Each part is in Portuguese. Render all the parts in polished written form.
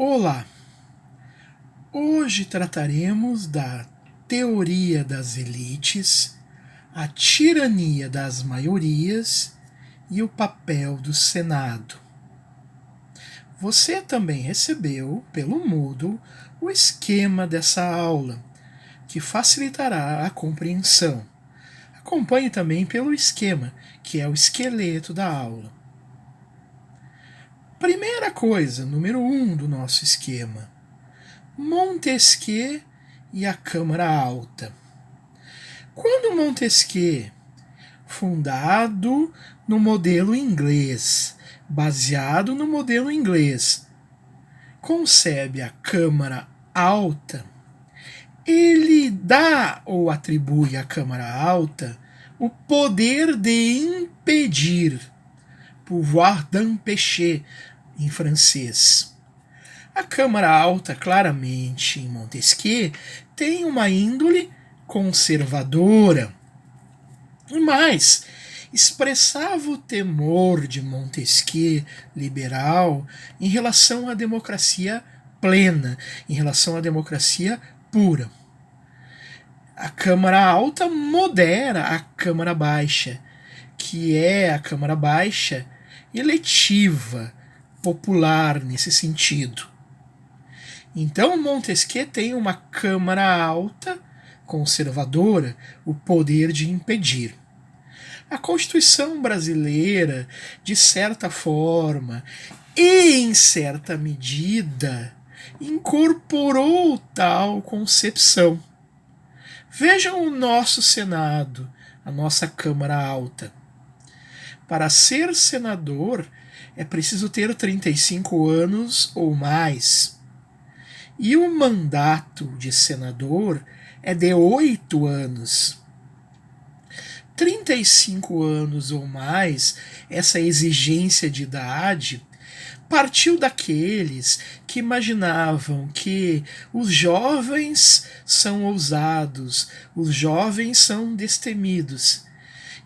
Olá! Hoje trataremos da teoria das elites, a tirania das maiorias e o papel do Senado. Você também recebeu, pelo Moodle, o esquema dessa aula, que facilitará a compreensão. Acompanhe também pelo esquema, que é o esqueleto da aula. Primeira coisa, número 1 do nosso esquema: Montesquieu e a Câmara Alta. Quando Montesquieu, fundado no modelo inglês, baseado no modelo inglês, concebe a Câmara Alta, ele dá ou atribui à Câmara Alta o poder de impedir, pouvoir d'empêcher em francês. A Câmara Alta, claramente em Montesquieu, tem uma índole conservadora, mas expressava o temor de Montesquieu, liberal, em relação à democracia plena, em relação à democracia pura. A Câmara Alta modera a Câmara Baixa, que é a Câmara Baixa eletiva, popular nesse sentido. Então Montesquieu tem uma Câmara Alta conservadora, o poder de impedir. A Constituição brasileira, de certa forma e em certa medida, incorporou tal concepção. Vejam o nosso Senado, a nossa Câmara Alta. Para ser senador, é preciso ter 35 anos ou mais. E o mandato de senador é de 8 anos. 35 anos ou mais, essa exigência de idade, partiu daqueles que imaginavam que os jovens são ousados, os jovens são destemidos,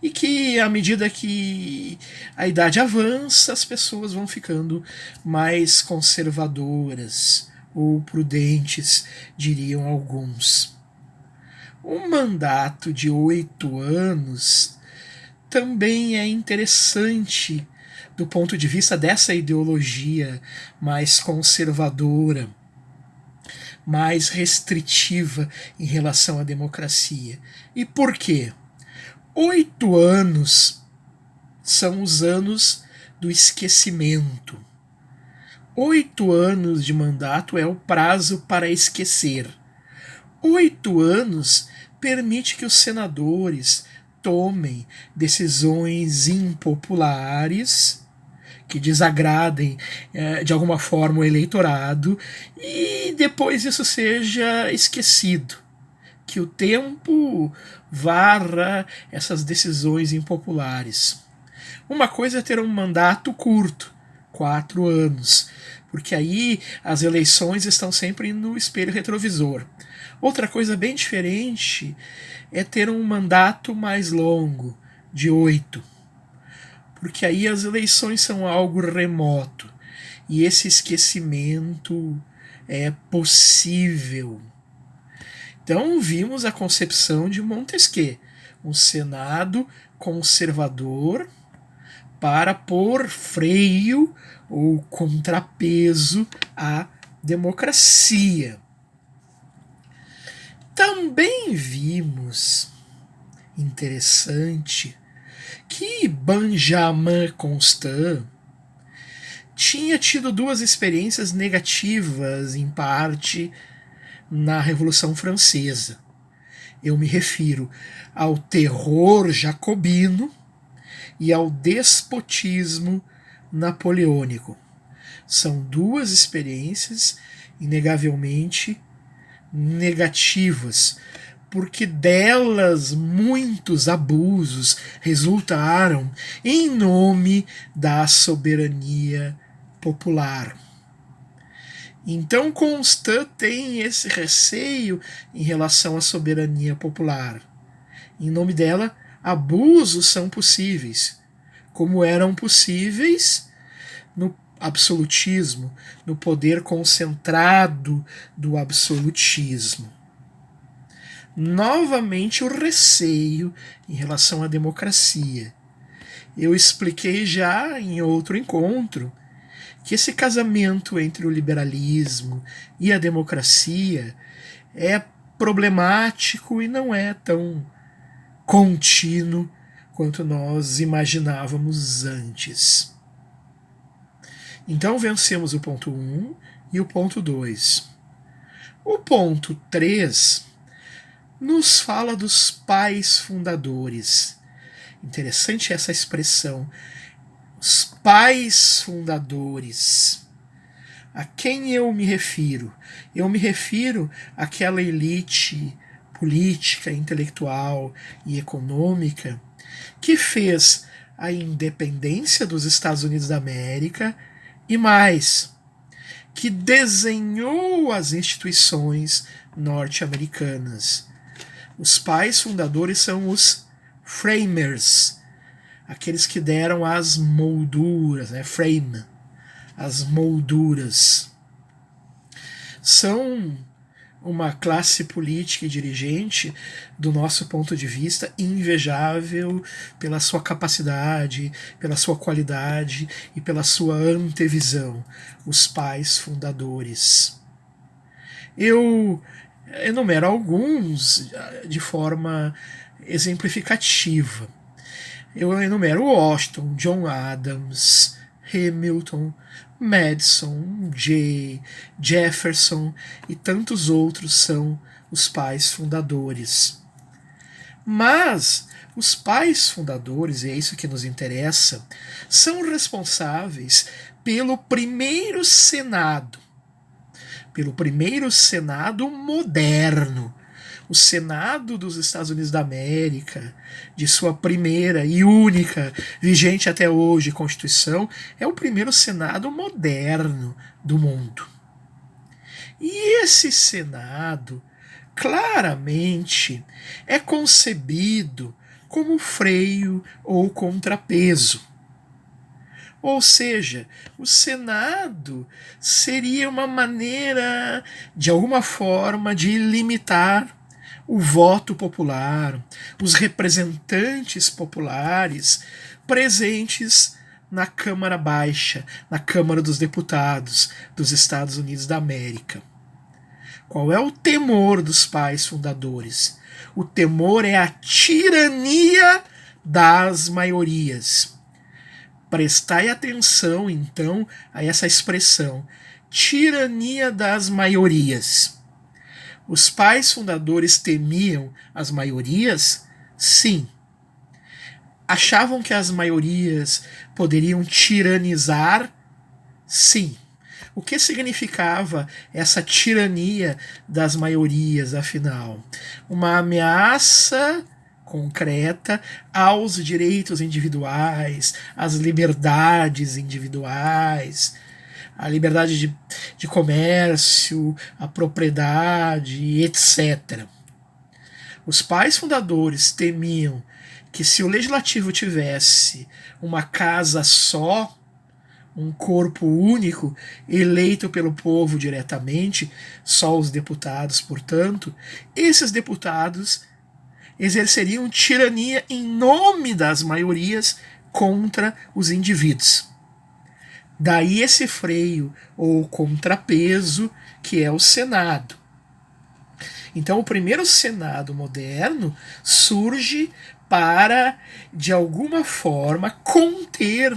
e que à medida que a idade avança, as pessoas vão ficando mais conservadoras ou prudentes, diriam alguns. Um mandato de 8 anos também é interessante do ponto de vista dessa ideologia mais conservadora, mais restritiva em relação à democracia. E por quê? 8 anos são os anos do esquecimento. 8 anos de mandato é o prazo para esquecer. 8 anos permite que os senadores tomem decisões impopulares, que desagradem de alguma forma o eleitorado, e depois isso seja esquecido. Que o tempo varra essas decisões impopulares. Uma coisa é ter um mandato curto, 4 anos, porque aí as eleições estão sempre no espelho retrovisor. Outra coisa bem diferente é ter um mandato mais longo, de 8, porque aí as eleições são algo remoto e esse esquecimento é possível. Então vimos a concepção de Montesquieu, um Senado conservador para pôr freio ou contrapeso à democracia. Também vimos, interessante, que Benjamin Constant tinha tido 2 experiências negativas, em parte, na Revolução Francesa. Eu me refiro ao terror jacobino e ao despotismo napoleônico. São 2 experiências inegavelmente negativas, porque delas muitos abusos resultaram em nome da soberania popular. Então Constant tem esse receio em relação à soberania popular. Em nome dela, abusos são possíveis, como eram possíveis absolutismo, no poder concentrado do absolutismo. Novamente, o receio em relação à democracia. Eu expliquei já em outro encontro que esse casamento entre o liberalismo e a democracia é problemático e não é tão contínuo quanto nós imaginávamos antes. Então vencemos o ponto 1 e o ponto 2. O ponto 3 nos fala dos pais fundadores. Interessante essa expressão. Os pais fundadores. A quem eu me refiro? Eu me refiro àquela elite política, intelectual e econômica que fez a independência dos Estados Unidos da América e mais, que desenhou as instituições norte-americanas. Os pais fundadores são os framers, aqueles que deram as molduras, frame, as molduras. São uma classe política e dirigente, do nosso ponto de vista, invejável pela sua capacidade, pela sua qualidade e pela sua antevisão, os pais fundadores. Eu enumero alguns de forma exemplificativa. Eu enumero Washington, John Adams, Hamilton, Madison, Jay, Jefferson e tantos outros são os pais fundadores. Mas os pais fundadores, e é isso que nos interessa, são responsáveis pelo primeiro Senado, moderno, o Senado dos Estados Unidos da América, de sua primeira e única, vigente até hoje, Constituição, é o primeiro Senado moderno do mundo. E esse Senado, claramente, é concebido como freio ou contrapeso. Ou seja, o Senado seria uma maneira, de alguma forma, de limitar o voto popular, os representantes populares presentes na Câmara Baixa, na Câmara dos Deputados dos Estados Unidos da América. Qual é o temor dos pais fundadores? O temor é a tirania das maiorias. Prestai atenção, então, a essa expressão, tirania das maiorias. Os pais fundadores temiam as maiorias? Sim. Achavam que as maiorias poderiam tiranizar? Sim. O que significava essa tirania das maiorias, afinal? Uma ameaça concreta aos direitos individuais, às liberdades individuais, a liberdade de comércio, a propriedade, etc. Os pais fundadores temiam que, se o legislativo tivesse uma casa só, um corpo único, eleito pelo povo diretamente, só os deputados, portanto, esses deputados exerceriam tirania em nome das maiorias contra os indivíduos. Daí esse freio ou contrapeso que é o Senado. Então o primeiro Senado moderno surge para, de alguma forma, conter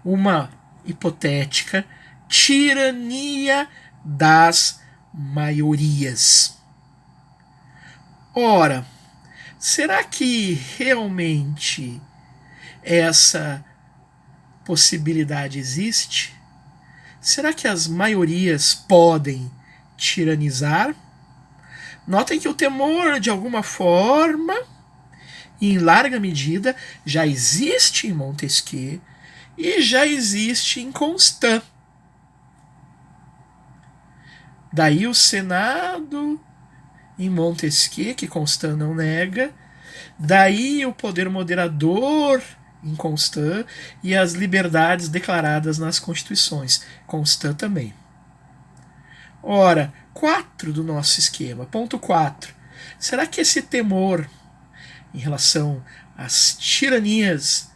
uma hipotética tirania das maiorias. Ora, será que realmente essa possibilidade existe? Será que as maiorias podem tiranizar? Notem que o temor, de alguma forma, e em larga medida, já existe em Montesquieu e já existe em Constant. Daí o Senado em Montesquieu, que Constant não nega, daí o poder moderador em Constant, e as liberdades declaradas nas Constituições. Constant também. Ora, 4 do nosso esquema. Ponto 4. Será que esse temor em relação às tiranias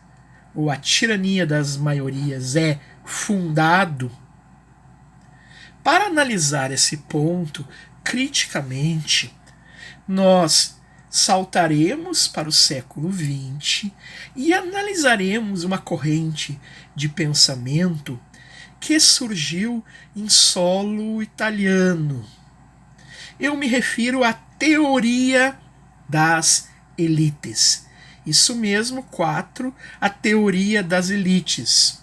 ou à tirania das maiorias é fundado? Para analisar esse ponto criticamente, nós saltaremos para o século XX e analisaremos uma corrente de pensamento que surgiu em solo italiano. Eu me refiro à teoria das elites. Isso mesmo, 4, a teoria das elites.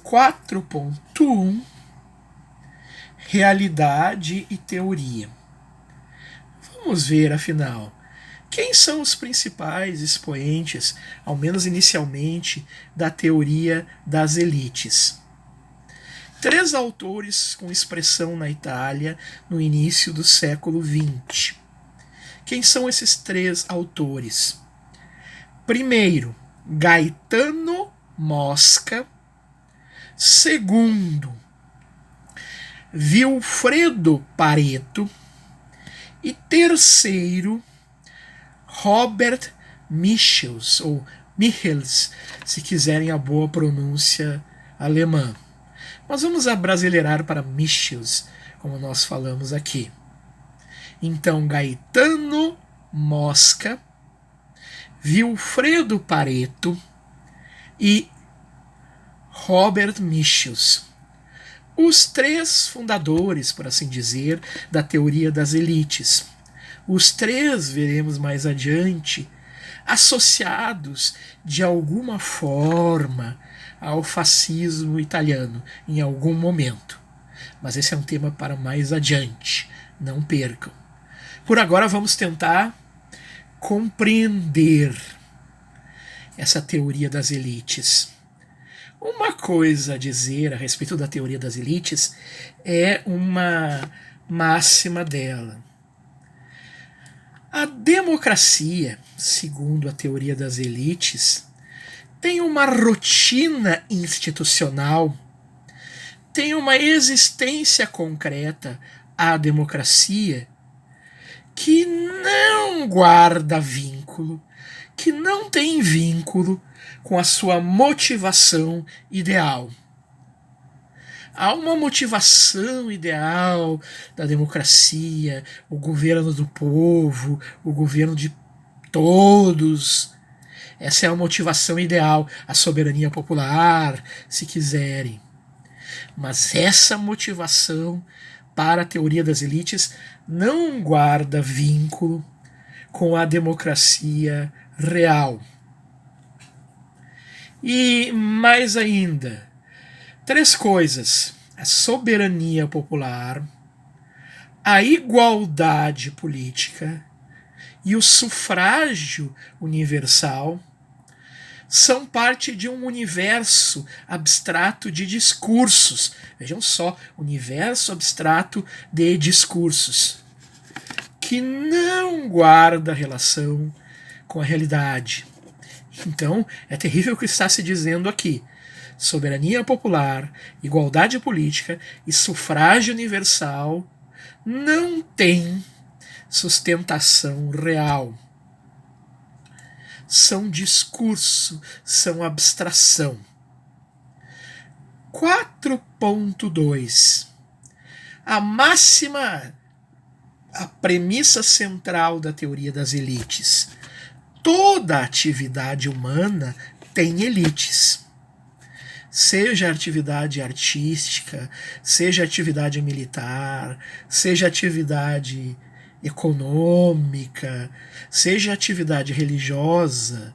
4.1, realidade e teoria. Vamos ver, afinal, quem são os principais expoentes, ao menos inicialmente, da teoria das elites. 3 autores com expressão na Itália no início do século XX. Quem são esses 3 autores? Primeiro, Gaetano Mosca. Segundo, Vilfredo Pareto. E terceiro, Robert Michels, ou Michels, se quiserem a boa pronúncia alemã. Mas vamos abrasileirar para Michels, como nós falamos aqui. Então, Gaetano Mosca, Vilfredo Pareto e Robert Michels. Os 3 fundadores, por assim dizer, da teoria das elites. Os 3, veremos mais adiante, associados de alguma forma ao fascismo italiano, em algum momento. Mas esse é um tema para mais adiante, não percam. Por agora vamos tentar compreender essa teoria das elites. Uma coisa a dizer a respeito da teoria das elites é uma máxima dela. A democracia, segundo a teoria das elites, tem uma rotina institucional, tem uma existência concreta à democracia que não guarda vínculo, que não tem vínculo com a sua motivação ideal. Há uma motivação ideal da democracia, o governo do povo, o governo de todos. Essa é a motivação ideal, a soberania popular, se quiserem. Mas essa motivação para a teoria das elites não guarda vínculo com a democracia real. E mais ainda, 3 coisas: a soberania popular, a igualdade política e o sufrágio universal são parte de um universo abstrato de discursos. Vejam só, universo abstrato de discursos, que não guarda relação com a realidade. Então, é terrível o que está se dizendo aqui. Soberania popular, igualdade política e sufrágio universal não têm sustentação real. São discurso, são abstração. 4.2. A máxima, a premissa central da teoria das elites. Toda atividade humana tem elites. Seja atividade artística, seja atividade militar, seja atividade econômica, seja atividade religiosa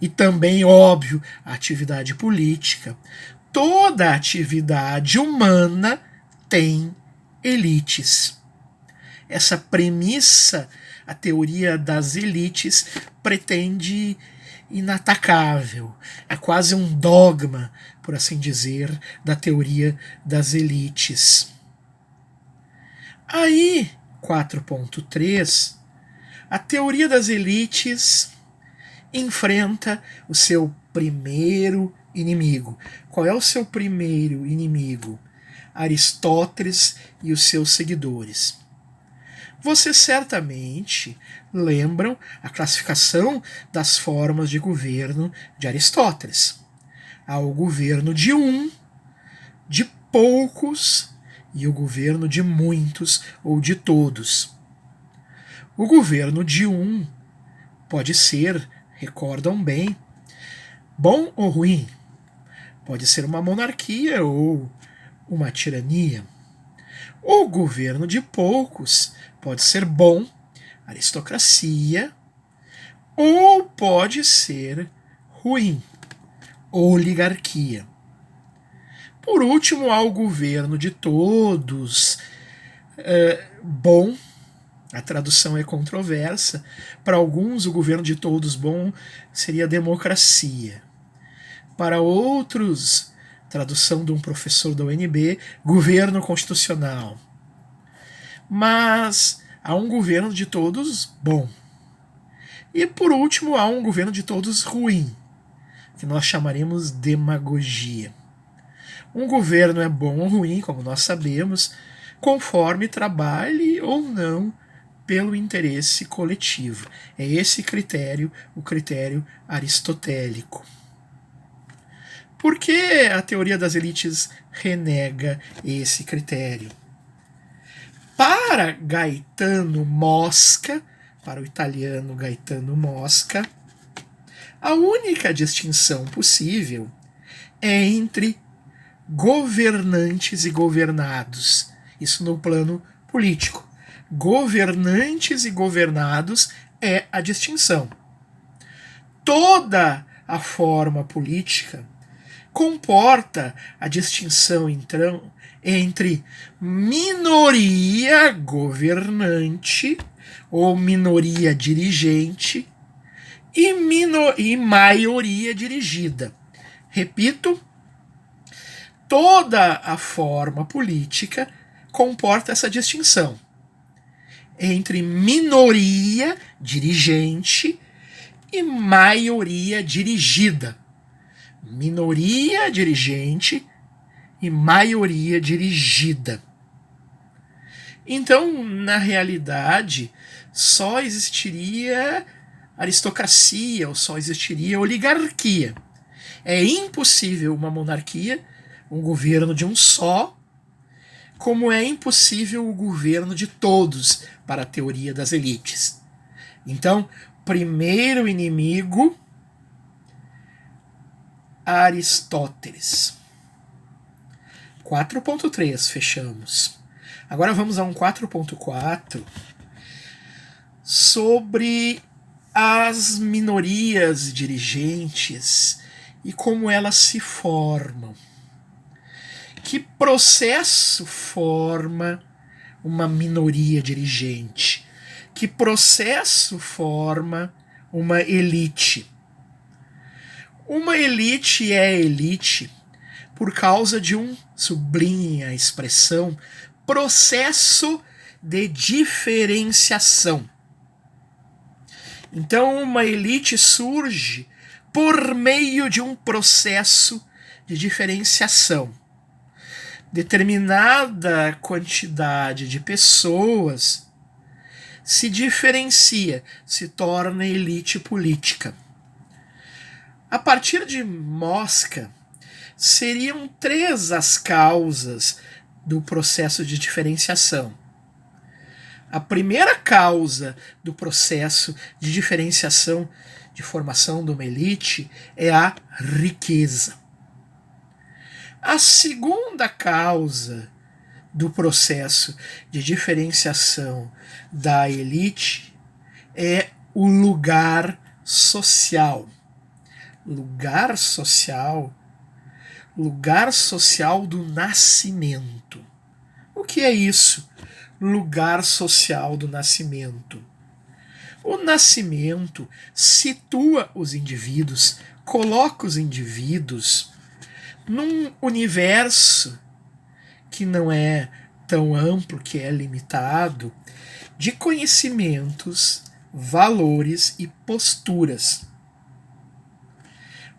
e também, óbvio, a atividade política. Toda atividade humana tem elites. Essa premissa, a teoria das elites, pretende inatacável. É quase um dogma, por assim dizer, da teoria das elites. Aí, 4.3, a teoria das elites enfrenta o seu primeiro inimigo. Qual é o seu primeiro inimigo? Aristóteles e os seus seguidores. Vocês certamente lembram a classificação das formas de governo de Aristóteles. Há o governo de um, de poucos e o governo de muitos ou de todos. O governo de um pode ser, recordam bem, bom ou ruim. Pode ser uma monarquia ou uma tirania. O governo de poucos pode ser bom, aristocracia, ou pode ser ruim, oligarquia. Por último, há o governo de todos, bom. A tradução é controversa. Para alguns, o governo de todos bom seria democracia. Para outros, tradução de um professor da UNB, governo constitucional. Mas há um governo de todos bom. E por último, há um governo de todos ruim, que nós chamaremos demagogia. Um governo é bom ou ruim, como nós sabemos, conforme trabalhe ou não pelo interesse coletivo. É esse critério, o critério aristotélico. Por que a teoria das elites renega esse critério? Para Gaetano Mosca, para o italiano Gaetano Mosca, a única distinção possível é entre governantes e governados. Isso no plano político. Governantes e governados é a distinção. Toda a forma política comporta a distinção, então, entre minoria governante ou minoria dirigente e maioria dirigida. Repito, toda a forma política comporta essa distinção entre minoria dirigente e maioria dirigida. Minoria dirigente e maioria dirigida. Então, na realidade, só existiria aristocracia ou só existiria oligarquia. É impossível uma monarquia, um governo de um só, como é impossível o governo de todos para a teoria das elites. Então, primeiro inimigo, Aristóteles. 4.3, fechamos. Agora vamos a um 4.4 sobre as minorias dirigentes e como elas se formam. Que processo forma uma minoria dirigente? Que processo forma uma elite? Uma elite é elite por causa de um, sublinhem a expressão, processo de diferenciação. Então, uma elite surge por meio de um processo de diferenciação. Determinada quantidade de pessoas se diferencia, se torna elite política. A partir de Mosca, seriam 3 as causas do processo de diferenciação. A primeira causa do processo de diferenciação, de formação de uma elite, é a riqueza. A segunda causa do processo de diferenciação da elite é o lugar social. Lugar social do nascimento. O que é isso? Lugar social do nascimento. O nascimento situa os indivíduos, coloca os indivíduos num universo que não é tão amplo, que é limitado, de conhecimentos, valores e posturas.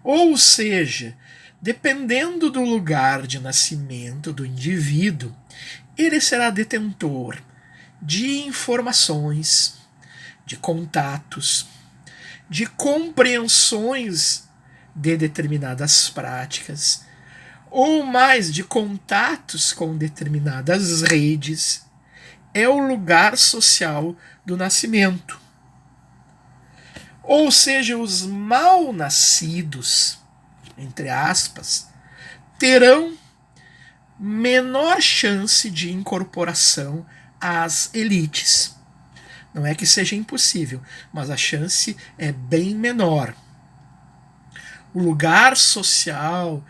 Ou seja, dependendo do lugar de nascimento do indivíduo, ele será detentor de informações, de contatos, de compreensões de determinadas práticas, ou mais de contatos com determinadas redes. É o lugar social do nascimento. Ou seja, os mal nascidos, entre aspas, terão menor chance de incorporação às elites. Não é que seja impossível, mas a chance é bem menor. O lugar social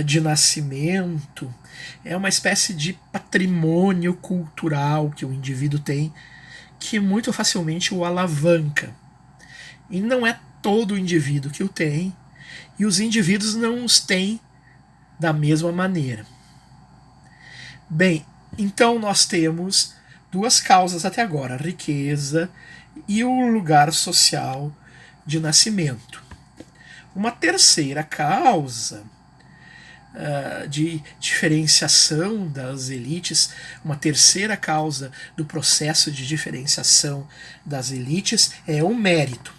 de nascimento é uma espécie de patrimônio cultural que o indivíduo tem, que muito facilmente o alavanca. E não é todo o indivíduo que o tem, e os indivíduos não os têm da mesma maneira. Bem, então nós temos duas causas até agora, a riqueza e o lugar social de nascimento. Uma terceira causa de diferenciação das elites, uma terceira causa do processo de diferenciação das elites é o mérito.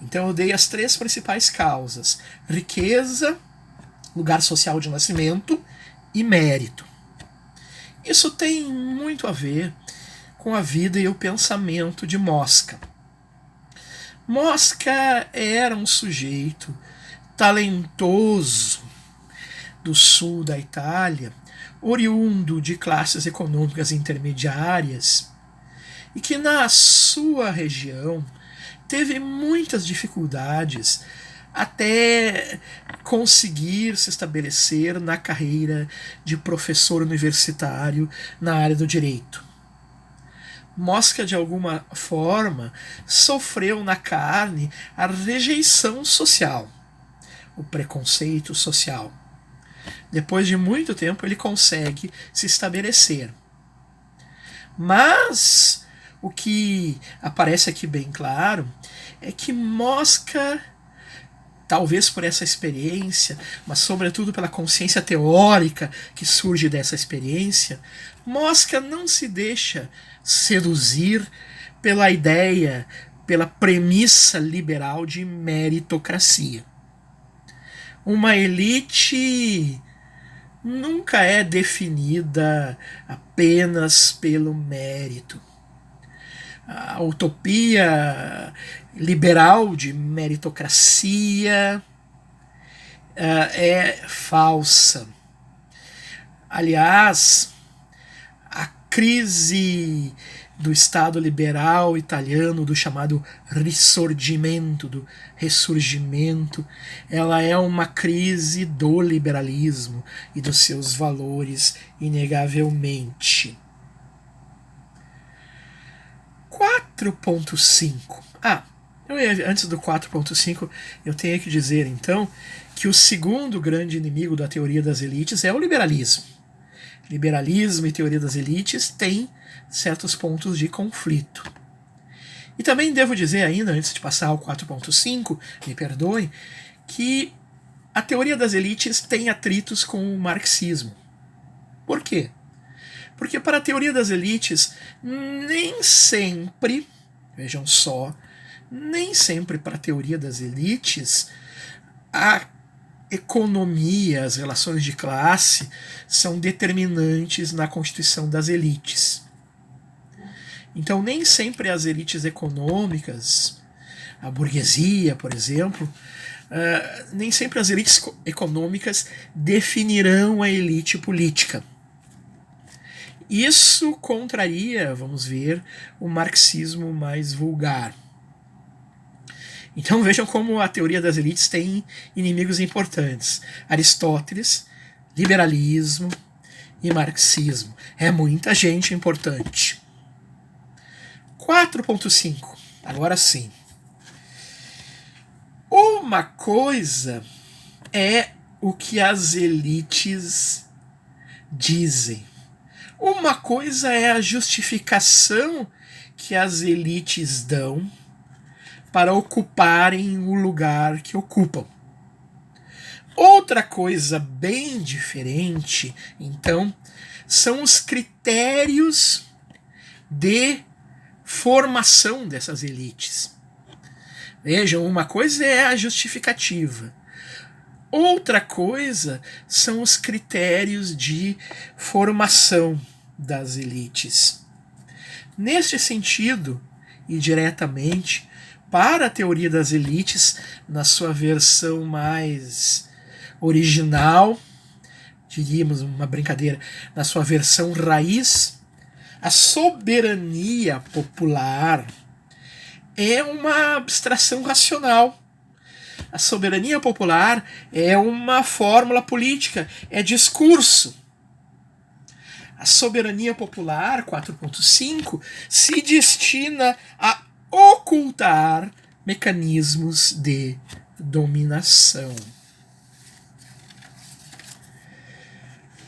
Então eu dei as três principais causas: riqueza, lugar social de nascimento e mérito. Isso tem muito a ver com a vida e o pensamento de Mosca. Mosca era um sujeito talentoso do sul da Itália, oriundo de classes econômicas intermediárias, e que na sua região teve muitas dificuldades até conseguir se estabelecer na carreira de professor universitário na área do direito. Mosca, de alguma forma, sofreu na carne a rejeição social, o preconceito social. Depois de muito tempo, ele consegue se estabelecer. Mas o que aparece aqui bem claro é que Mosca, talvez por essa experiência, mas sobretudo pela consciência teórica que surge dessa experiência, Mosca não se deixa seduzir pela ideia, pela premissa liberal de meritocracia. Uma elite nunca é definida apenas pelo mérito. A utopia liberal de meritocracia é falsa. Aliás, a crise do Estado liberal italiano, do chamado Risorgimento, do ressurgimento, ela é uma crise do liberalismo e dos seus valores, inegavelmente. 4.5. Antes do 4.5, eu tenho que dizer, então, que o segundo grande inimigo da teoria das elites é o liberalismo. Liberalismo e teoria das elites têm certos pontos de conflito. E também devo dizer ainda, antes de passar ao 4.5, me perdoem, que a teoria das elites tem atritos com o marxismo. Por quê? Porque para a teoria das elites, nem sempre, vejam só, nem sempre para a teoria das elites, a economia, as relações de classe são determinantes na constituição das elites. Então, nem sempre as elites econômicas, a burguesia, por exemplo, nem sempre as elites econômicas definirão a elite política. Isso contraria, vamos ver, o marxismo mais vulgar. Então vejam como a teoria das elites tem inimigos importantes: Aristóteles, liberalismo e marxismo. É muita gente importante. 4.5. Agora sim. Uma coisa é o que as elites dizem. Uma coisa é a justificação que as elites dão para ocuparem o lugar que ocupam. Outra coisa bem diferente, então, são os critérios de formação dessas elites. Vejam, uma coisa é a justificativa. Outra coisa são os critérios de formação das elites. Neste sentido, e diretamente, para a teoria das elites, na sua versão mais original, diríamos uma brincadeira, na sua versão raiz, a soberania popular é uma abstração racional. A soberania popular é uma fórmula política, é discurso. A soberania popular 4.5 se destina a ocultar mecanismos de dominação.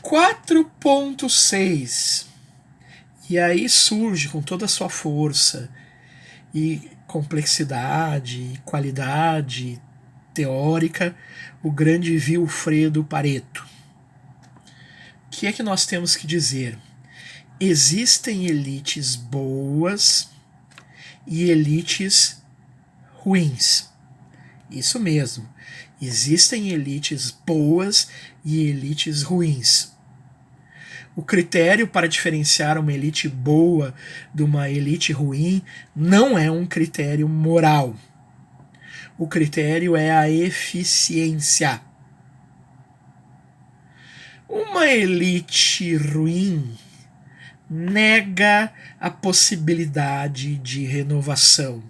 4.6, e aí surge com toda a sua força e complexidade e qualidade teórica o grande Vilfredo Pareto. O que é que nós temos que dizer? Existem elites boas e elites ruins. Isso mesmo. Existem elites boas e elites ruins. O critério para diferenciar uma elite boa de uma elite ruim não é um critério moral. O critério é a eficiência. Uma elite ruim nega a possibilidade de renovação.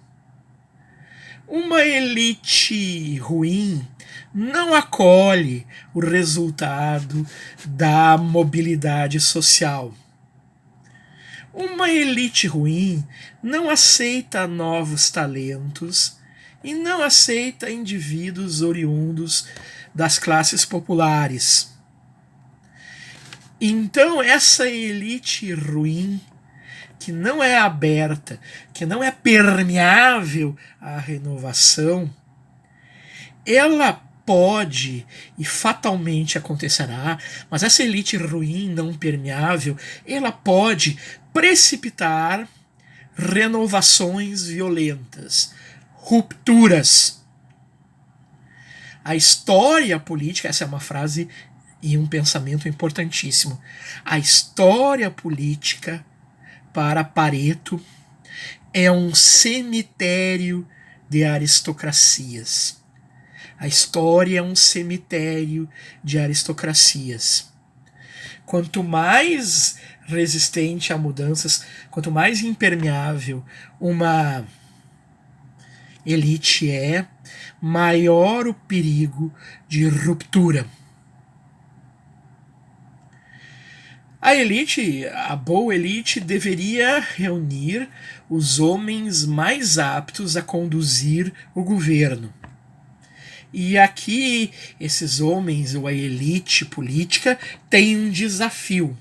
Uma elite ruim não acolhe o resultado da mobilidade social. Uma elite ruim não aceita novos talentos e não aceita indivíduos oriundos das classes populares. Então, essa elite ruim, que não é aberta, que não é permeável à renovação, ela pode, e fatalmente acontecerá, mas essa elite ruim, não permeável, ela pode precipitar renovações violentas, rupturas. A história política, essa é uma frase e um pensamento importantíssimo, a história política, para Pareto, é um cemitério de aristocracias. A história é um cemitério de aristocracias. Quanto mais resistente a mudanças, quanto mais impermeável uma elite é, maior o perigo de ruptura. A elite, a boa elite, deveria reunir os homens mais aptos a conduzir o governo. E aqui, esses homens, ou a elite política, têm um desafio.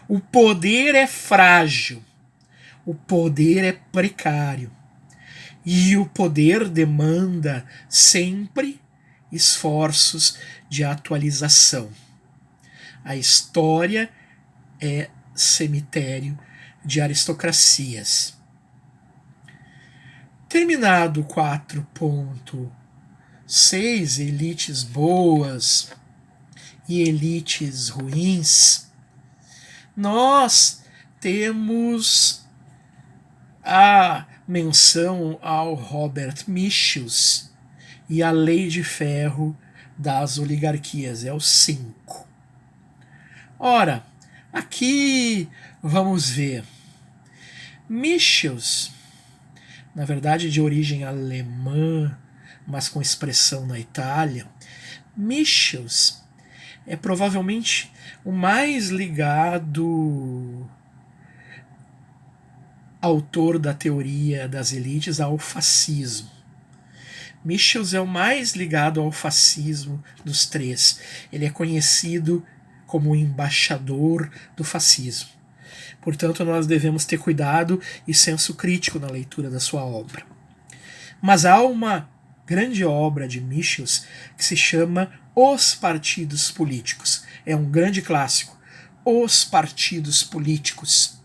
O poder é frágil, o poder é precário, e o poder demanda sempre esforços de atualização. A história é cemitério de aristocracias. Terminado 4.6, elites boas e elites ruins, nós temos a menção ao Robert Michels e a Lei de Ferro das oligarquias, é o 5. Ora, aqui vamos ver. Michels, na verdade de origem alemã, mas com expressão na Itália, Michels é provavelmente o mais ligado autor da teoria das elites ao fascismo. Michels é o mais ligado ao fascismo dos três. Ele é conhecido como o embaixador do fascismo. Portanto, nós devemos ter cuidado e senso crítico na leitura da sua obra. Mas há uma grande obra de Michels que se chama Os partidos políticos. É um grande clássico. Os partidos políticos.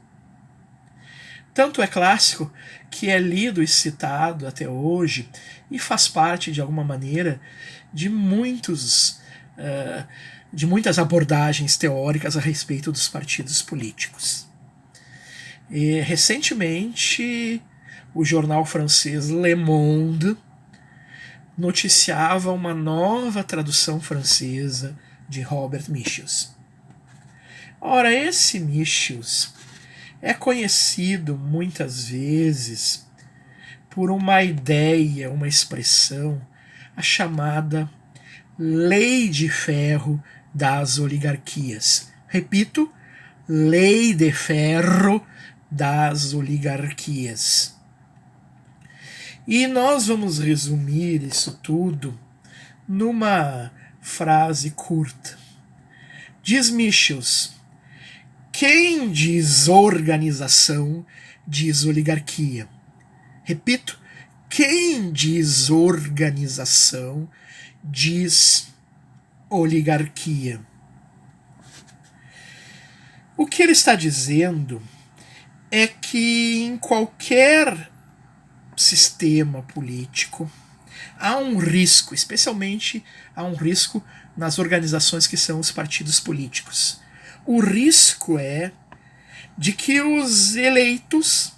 Tanto é clássico que é lido e citado até hoje e faz parte, de alguma maneira, de muitas abordagens teóricas a respeito dos partidos políticos. E, recentemente, o jornal francês Le Monde noticiava uma nova tradução francesa de Robert Michels. Ora, esse Michels é conhecido muitas vezes por uma ideia, uma expressão, a chamada Lei de Ferro das Oligarquias. Repito, Lei de Ferro das Oligarquias. E nós vamos resumir isso tudo numa frase curta. Diz Michels: quem diz organização, diz oligarquia. Repito, quem diz organização, diz oligarquia. O que ele está dizendo é que em qualquer sistema político há um risco, especialmente há um risco nas organizações que são os partidos políticos. O risco é de que os eleitos,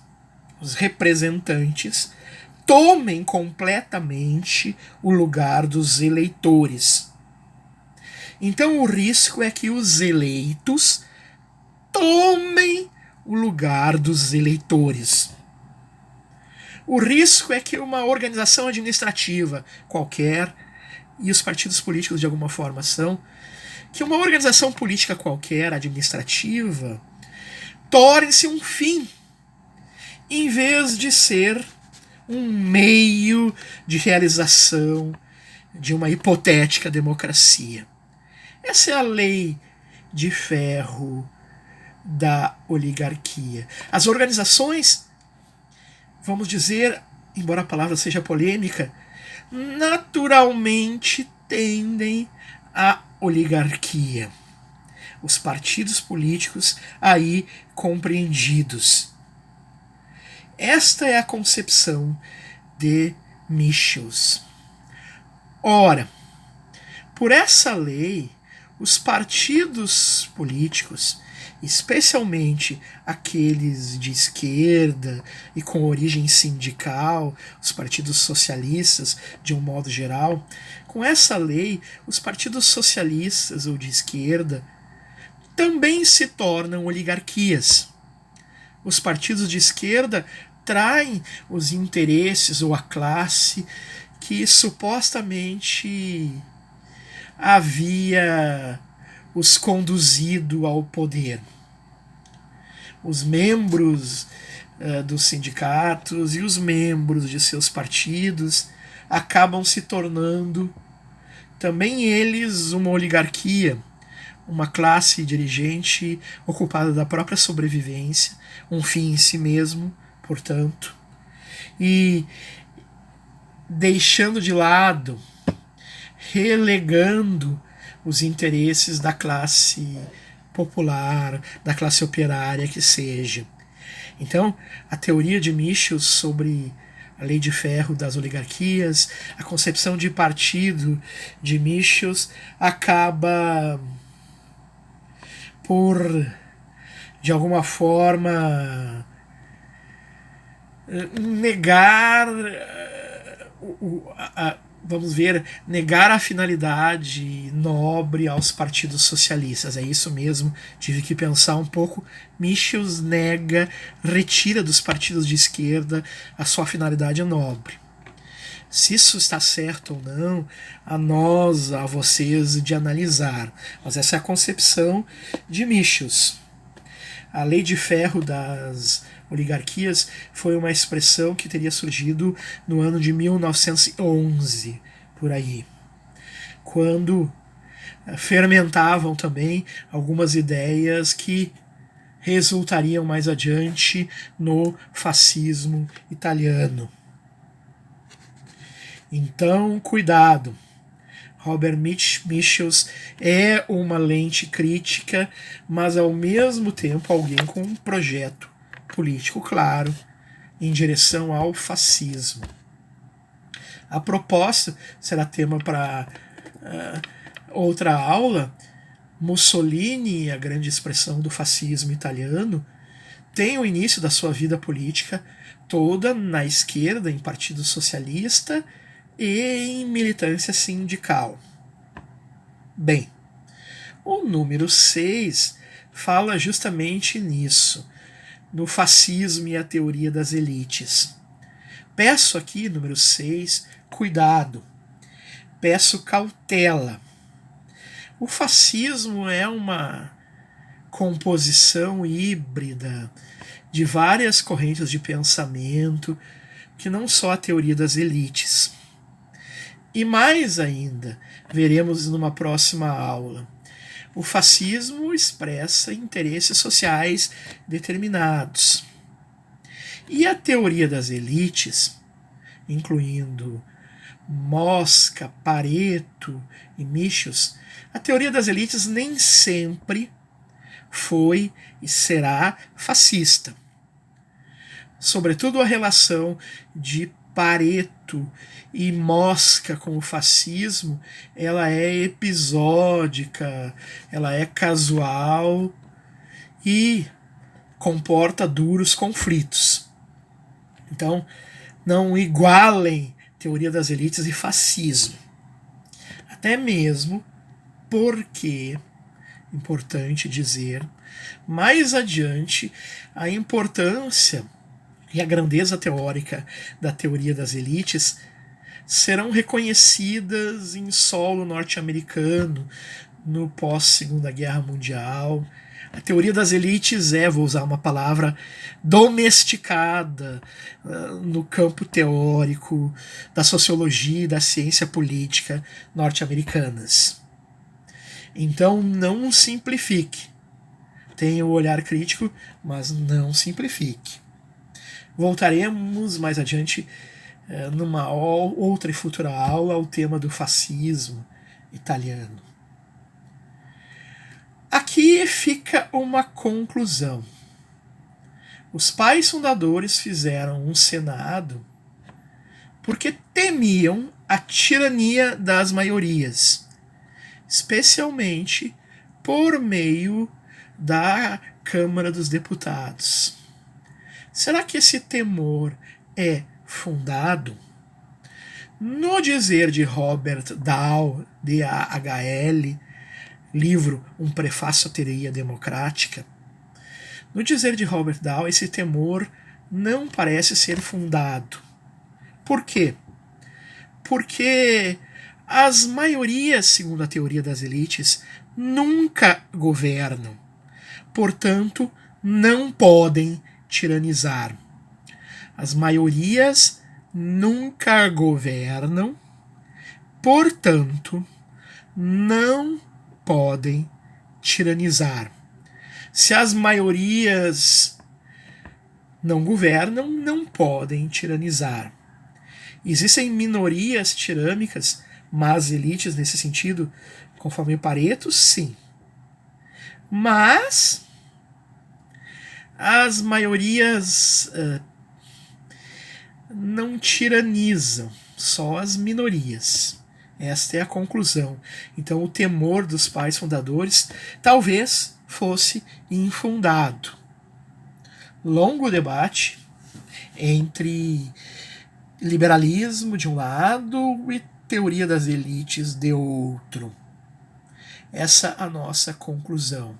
os representantes, tomem completamente o lugar dos eleitores. Então o risco é que os eleitos tomem o lugar dos eleitores. O risco é que uma organização administrativa qualquer, e os partidos políticos de alguma forma são, que uma organização política qualquer, administrativa, torne-se um fim, em vez de ser um meio de realização de uma hipotética democracia. Essa é a lei de ferro da oligarquia. As organizações, vamos dizer, embora a palavra seja polêmica, naturalmente tendem à oligarquia. Os partidos políticos aí compreendidos. Esta é a concepção de Michels. Ora, por essa lei, os partidos políticos, especialmente aqueles de esquerda e com origem sindical, os partidos socialistas de um modo geral, com essa lei, os partidos socialistas ou de esquerda também se tornam oligarquias. Os partidos de esquerda traem os interesses ou a classe que supostamente havia os conduzido ao poder. Os membros dos sindicatos e os membros de seus partidos acabam se tornando também eles uma oligarquia, uma classe dirigente ocupada da própria sobrevivência, um fim em si mesmo, portanto, e deixando de lado, relegando os interesses da classe popular, da classe operária que seja. Então, a teoria de Michels sobre a lei de ferro das oligarquias, a concepção de partido de Michels acaba por, de alguma forma, negar vamos ver, negar a finalidade nobre aos partidos socialistas. É isso mesmo, tive que pensar um pouco. Michels nega, retira dos partidos de esquerda a sua finalidade nobre. Se isso está certo ou não, a nós, a vocês de analisar. Mas essa é a concepção de Michels. A lei de ferro das oligarquias foi uma expressão que teria surgido no ano de 1911, por aí, quando fermentavam também algumas ideias que resultariam mais adiante no fascismo italiano. Então, cuidado. Robert Michels é uma lente crítica, mas ao mesmo tempo alguém com um projeto político claro em direção ao fascismo. A propósito, será tema para outra aula. Mussolini, a grande expressão do fascismo italiano, tem o início da sua vida política toda na esquerda, em Partido Socialista e em militância sindical. Bem, o número 6 fala justamente nisso, no fascismo e a teoria das elites. Peço aqui, número 6, cuidado. Peço cautela. O fascismo é uma composição híbrida de várias correntes de pensamento, que não só a teoria das elites. E mais ainda, veremos numa próxima aula, o fascismo expressa interesses sociais determinados. E a teoria das elites, incluindo Mosca, Pareto e Michels, a teoria das elites nem sempre foi e será fascista. Sobretudo a relação de Pareto e Mosca com o fascismo, ela é episódica, ela é casual e comporta duros conflitos. Então, não igualem teoria das elites e fascismo. Até mesmo porque, importante dizer, mais adiante, a importância e a grandeza teórica da teoria das elites serão reconhecidas em solo norte-americano no pós-Segunda Guerra Mundial. A teoria das elites vou usar uma palavra, domesticada no campo teórico da sociologia e da ciência política norte-americanas. Então não simplifique. Tenha o olhar crítico, mas não simplifique. Voltaremos mais adiante numa outra e futura aula ao tema do fascismo italiano. Aqui fica uma conclusão. Os pais fundadores fizeram um Senado porque temiam a tirania das maiorias, especialmente por meio da Câmara dos Deputados. Será que esse temor é fundado? No dizer de Robert Dahl, D-A-H-L, livro Um Prefácio à Teoria Democrática, no dizer de Robert Dahl, esse temor não parece ser fundado. Por quê? Porque as maiorias, segundo a teoria das elites, nunca governam. Portanto, não podem tiranizar. As maiorias nunca governam, portanto, não podem tiranizar. Se as maiorias não governam, não podem tiranizar. Existem minorias tirânicas, mas elites nesse sentido, conforme o Pareto, sim. Mas as maiorias não tiranizam, só as minorias. Esta é a conclusão. Então o temor dos pais fundadores talvez fosse infundado. Longo debate entre liberalismo de um lado e teoria das elites de outro. Essa é a nossa conclusão.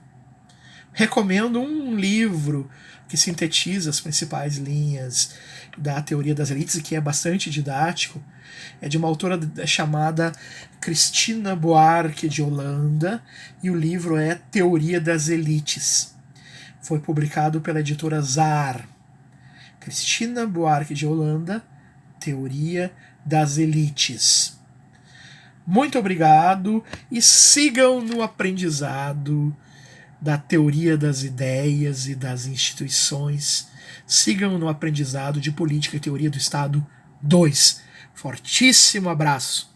Recomendo um livro que sintetiza as principais linhas da teoria das elites e que é bastante didático. É de uma autora chamada Cristina Buarque de Holanda e o livro é Teoria das Elites. Foi publicado pela editora Zar. Cristina Buarque de Holanda, Teoria das Elites. Muito obrigado e sigam no aprendizado da teoria das ideias e das instituições. Sigam no aprendizado de Política e Teoria do Estado 2. Fortíssimo abraço.